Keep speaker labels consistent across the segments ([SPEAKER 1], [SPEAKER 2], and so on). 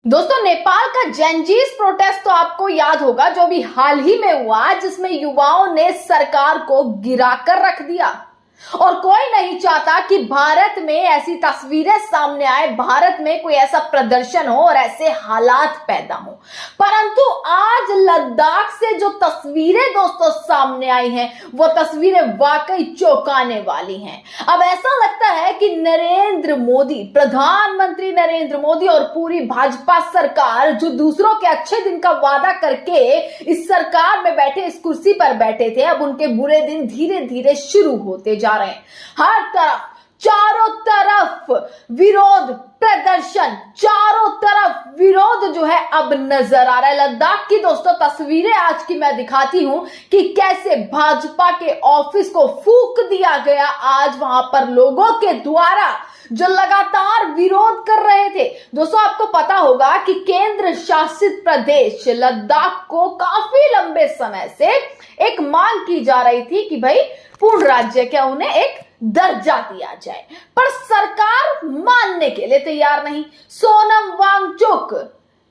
[SPEAKER 1] दोस्तों, नेपाल का जेनजीस प्रोटेस्ट तो आपको याद होगा, जो भी हाल ही में हुआ, जिसमें युवाओं ने सरकार को गिराकर रख दिया। और कोई नहीं चाहता कि भारत में ऐसी तस्वीरें सामने आए, भारत में कोई ऐसा प्रदर्शन हो और ऐसे हालात पैदा हो। परंतु आज लद्दाख से जो तस्वीरें दोस्तों सामने आई हैं, वो तस्वीरें वाकई चौंकाने वाली हैं। अब ऐसा लगता है कि नरेंद्र मोदी, प्रधानमंत्री नरेंद्र मोदी और पूरी भाजपा सरकार, जो दूसरों के अच्छे दिन का वादा करके इस सरकार में बैठे, इस कुर्सी पर बैठे थे, अब उनके बुरे दिन धीरे धीरे शुरू होते जा रहे हैं। हर तरफ, चारों तरफ विरोध प्रदर्शन, चारों तरफ विरोध जो है अब नजर आ रहा है। लद्दाख की दोस्तों तस्वीरें आज की मैं दिखाती हूं कि कैसे भाजपा के ऑफिस को फूंक दिया गया आज वहां पर लोगों के द्वारा, जो लगातार विरोध कर रहे थे। दोस्तों, आपको पता होगा कि केंद्र शासित प्रदेश लद्दाख को काफी लंबे समय से एक मांग की जा रही थी कि भाई पूर्ण राज्य क्या उन्हें एक दर्जा दिया जाए, पर सरकार मानने के लिए तैयार नहीं। सोनम वांगचुक,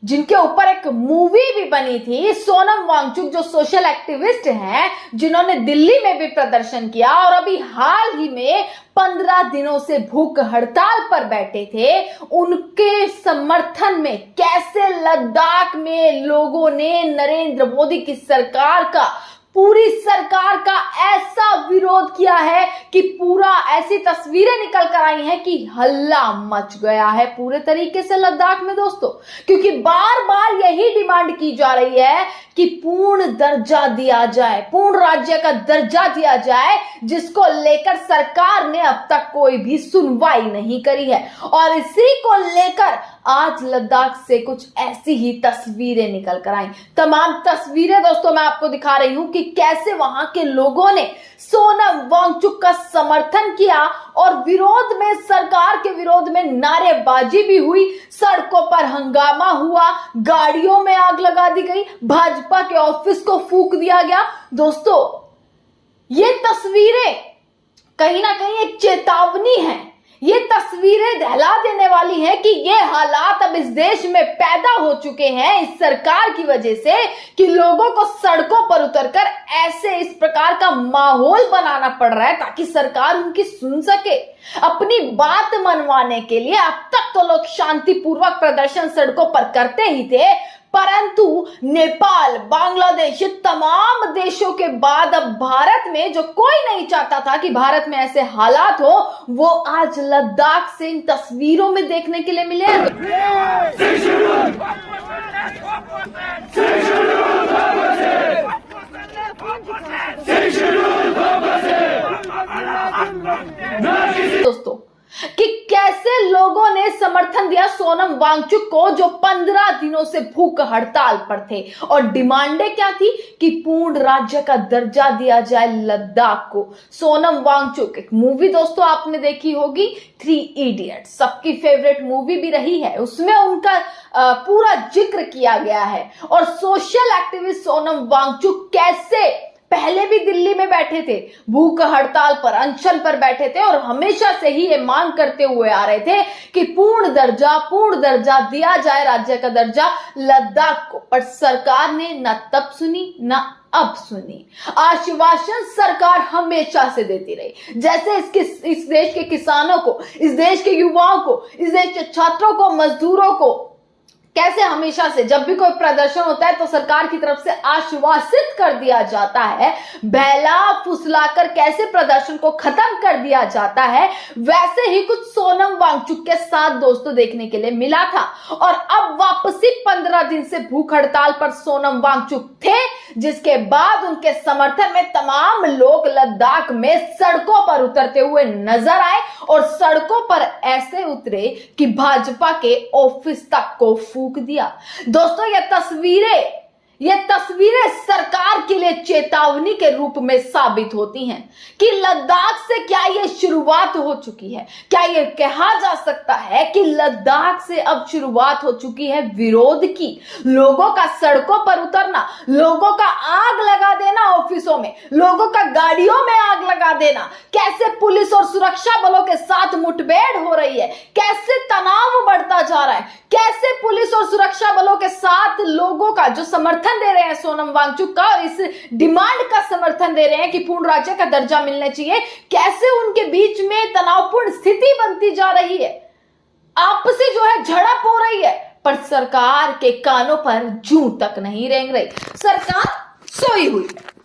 [SPEAKER 1] जिनके ऊपर एक मूवी भी बनी थी, सोनम वांगचुक जो सोशल एक्टिविस्ट हैं, जिन्होंने दिल्ली में भी प्रदर्शन किया और अभी हाल ही में 15 दिनों से भूख हड़ताल पर बैठे थे, उनके समर्थन में कैसे लद्दाख में लोगों ने नरेंद्र मोदी की सरकार का, पूरी सरकार का ऐसा विरोध किया है कि पूरा ऐसी तस्वीरें निकल कर आई हैं कि हल्ला मच गया है पूरे तरीके से लद्दाख में दोस्तों। क्योंकि बार बार यही डिमांड की जा रही है कि पूर्ण दर्जा दिया जाए, पूर्ण राज्य का दर्जा दिया जाए, जिसको लेकर सरकार ने अब तक कोई भी सुनवाई नहीं करी है। और इसी को लेकर आज लद्दाख से कुछ ऐसी ही तस्वीरें निकल कर आई। तमाम तस्वीरें दोस्तों मैं आपको दिखा रही हूं कि कैसे वहां के लोगों ने सोनम वांगचुक का समर्थन किया और विरोध में, सरकार के विरोध में नारेबाजी भी हुई, सड़कों पर हंगामा हुआ, गाड़ियों में आग लगा दी गई, भाजपा के ऑफिस को फूंक दिया गया। दोस्तों, ये तस्वीरें कहीं ना कहीं एक चेतावनी है। ये तस्वीरें दहला देने वाली हैं कि ये हालात अब इस देश में पैदा हो चुके हैं इस सरकार की वजह से, कि लोगों को सड़कों पर उतरकर ऐसे इस प्रकार का माहौल बनाना पड़ रहा है ताकि सरकार उनकी सुन सके, अपनी बात मनवाने के लिए। अब तक तो लोग शांतिपूर्वक प्रदर्शन सड़कों पर करते ही थे, परंतु नेपाल, बांग्लादेश, तमाम देशों के बाद अब भारत में, जो कोई नहीं चाहता था कि भारत में ऐसे हालात हो, वो आज लद्दाख से इन तस्वीरों में देखने के लिए मिले हैं। दोस्तों, कि कैसे लोगों ने समर्थन दिया सोनम वांगचुक को, जो 15 दिनों से भूख हड़ताल पर थे। और डिमांडें क्या थी कि पूर्ण राज्य का दर्जा दिया जाए लद्दाख को। सोनम वांगचुक, एक मूवी दोस्तों आपने देखी होगी, 3 इडियट्स, सबकी फेवरेट मूवी भी रही है, उसमें उनका पूरा जिक्र किया गया है। और सोशल एक्टिविस्ट सोनम वांगचुक कैसे पहले भी दिल्ली में बैठे थे, भूख हड़ताल पर, अनशन पर बैठे थे, और हमेशा से ही ये मांग करते हुए आ रहे थे कि पूर्ण दर्जा दिया जाए, राज्य का दर्जा लद्दाख को। पर सरकार ने न तब सुनी न अब सुनी। आश्वासन सरकार हमेशा से देती रही, जैसे इस देश के किसानों को, इस देश के युवाओं को, इस देश के छात्रों को, मजदूरों को कैसे हमेशा से जब भी कोई प्रदर्शन होता है तो सरकार की तरफ से आश्वासित कर दिया जाता है, बहला फुसलाकर कैसे प्रदर्शन को खत्म कर दिया जाता है, वैसे ही कुछ सोनम वांगचुक के साथ दोस्तों देखने के लिए मिला था। और अब वापसी 15 दिन से भूख हड़ताल पर सोनम वांगचुक थे, जिसके बाद उनके समर्थन में तमाम लोग लद्दाख में सड़कों पर उतरते हुए नजर आए, और सड़कों पर ऐसे उतरे कि भाजपा के ऑफिस तक को फूंक दिया। दोस्तों, ये तस्वीरें सरकार के लिए चेतावनी के रूप में साबित होती हैं कि लद्दाख से क्या ये शुरुआत हो चुकी है। क्या ये कहा जा सकता है कि लद्दाख से अब शुरुआत हो चुकी है विरोध की, लोगों का सड़कों पर उतरना, लोगों का आग लगा देना, ऑफिसों में लोगों का गाड़ियों में आग लगा देना, कैसे पुलिस और सुरक्षा बलों के साथ मुठभेड़ हो रही है, कैसे तनाव बढ़ता जा रहा है, कैसे पुलिस और सुरक्षा बलों के साथ लोगों का जो समर्थन दे रहे हैं सोनम वांगचुक का और इस डिमांड का समर्थन दे रहे हैं कि पूर्ण राज्य का दर्जा मिलना चाहिए, कैसे उनके बीच में तनावपूर्ण स्थिति बनती जा रही है, आपसी जो है झड़प हो रही है, पर सरकार के कानों पर जूं तक नहीं रेंग रही। सरकार सोई हुई है।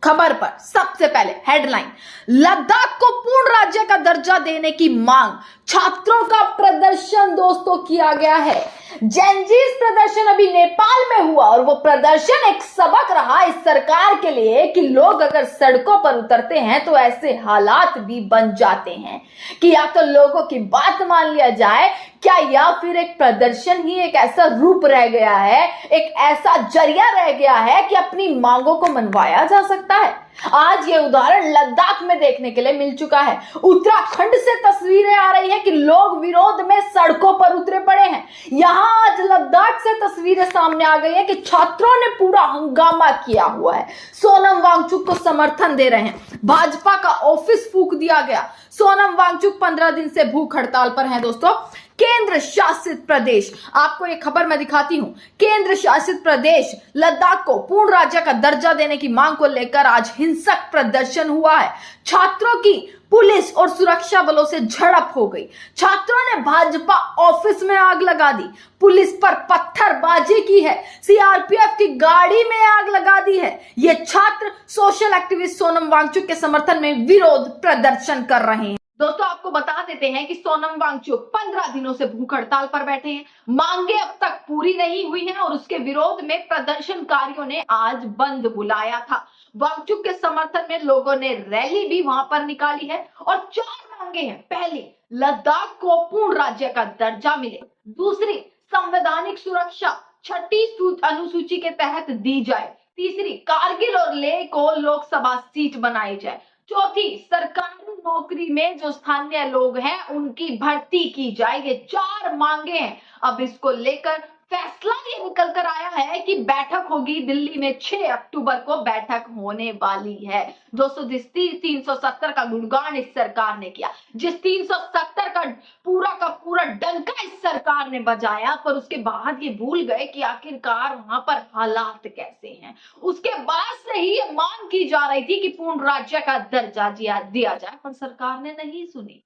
[SPEAKER 1] खबर पर सबसे पहले हेडलाइन, लद्दाख को पूर्ण राज्य का दर्जा देने की मांग, छात्रों का प्रदर्शन दोस्तों किया गया है। जेनजीज प्रदर्शन अभी नेपाल में हुआ और वो प्रदर्शन एक सबक रहा इस सरकार के लिए कि लोग अगर सड़कों पर उतरते हैं तो ऐसे हालात भी बन जाते हैं कि या तो लोगों की बात मान लिया जाए क्या, या फिर एक प्रदर्शन ही एक ऐसा रूप रह गया है, एक ऐसा जरिया रह गया है कि अपनी मांगों को मनवाया जा सकता है। आज ये उदाहरण लद्दाख में देखने के लिए मिल चुका है। उत्तराखंड से तस्वीरें आ रही हैं कि लोग विरोध में सड़कों पर उतरे पड़े हैं। यहां आज लद्दाख से तस्वीरें सामने आ गई है कि छात्रों ने पूरा हंगामा किया हुआ है, सोनम वांगचुक को समर्थन दे रहे हैं, भाजपा का ऑफिस फूंक दिया गया। सोनम वांगचुक 15 दिन से भूख हड़ताल पर हैं दोस्तों। केंद्र शासित प्रदेश, आपको एक खबर मैं दिखाती हूं, केंद्र शासित प्रदेश लद्दाख को पूर्ण राज्य का दर्जा देने की मांग को लेकर आज हिंसक प्रदर्शन हुआ है। छात्रों की पुलिस और सुरक्षा बलों से झड़प हो गई। छात्रों ने भाजपा ऑफिस में आग लगा दी, पुलिस पर पत्थरबाजी की है, सीआरपीएफ की गाड़ी में आग लगा दी है। ये छात्र सोशल एक्टिविस्ट सोनम वांगचुक के समर्थन में विरोध प्रदर्शन कर रहे हैं। दोस्तों आपको बता देते हैं कि सोनम वांगचुक 15 दिनों से भूख हड़ताल पर बैठे हैं, मांगे अब तक पूरी नहीं हुई हैं और उसके विरोध में प्रदर्शनकारियों ने आज बंद बुलाया था। वांगचुक के समर्थन में लोगों ने रैली भी वहां पर निकाली है और 4 मांगे हैं। पहली, लद्दाख को पूर्ण राज्य का दर्जा मिले। दूसरी, संवैधानिक सुरक्षा 6ठी अनुसूची के तहत दी जाए। तीसरी, कारगिल और लेह को लोकसभा सीट बनाई जाए। चौथी, सरकारी नौकरी में जो स्थानीय लोग हैं उनकी भर्ती की जाए। ये 4 मांगे हैं। अब इसको लेकर फैसला ये निकल कर आया है कि बैठक होगी दिल्ली में, 6 अक्टूबर को बैठक होने वाली है। दोस्तों जिस 370 का गुणगान इस सरकार ने किया, जिस 370 का पूरा डंका इस सरकार ने बजाया, पर उसके बाद ये भूल गए कि आखिरकार वहां पर हालात कैसे हैं। उसके बाद से ही ये मांग की जा रही थी कि पूर्ण राज्य का दर्जा दिया जाए, पर सरकार ने नहीं सुनी।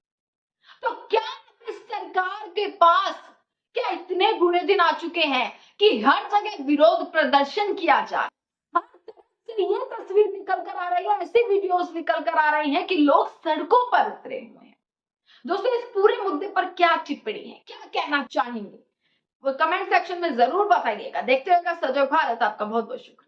[SPEAKER 1] तो क्या इस सरकार के पास क्या इतने बुरे दिन आ चुके हैं कि हर जगह विरोध प्रदर्शन किया जाए? हर तरफ से ये तस्वीर निकल कर आ रही है, ऐसी वीडियोस निकल कर आ रही हैं कि लोग सड़कों पर उतरे हुए हैं। दोस्तों इस पूरे मुद्दे पर क्या टिप्पणी है, क्या कहना चाहेंगे, वो कमेंट सेक्शन में जरूर बताइएगा। देखते रहेगा सजग भारत। आपका बहुत बहुत शुक्रिया।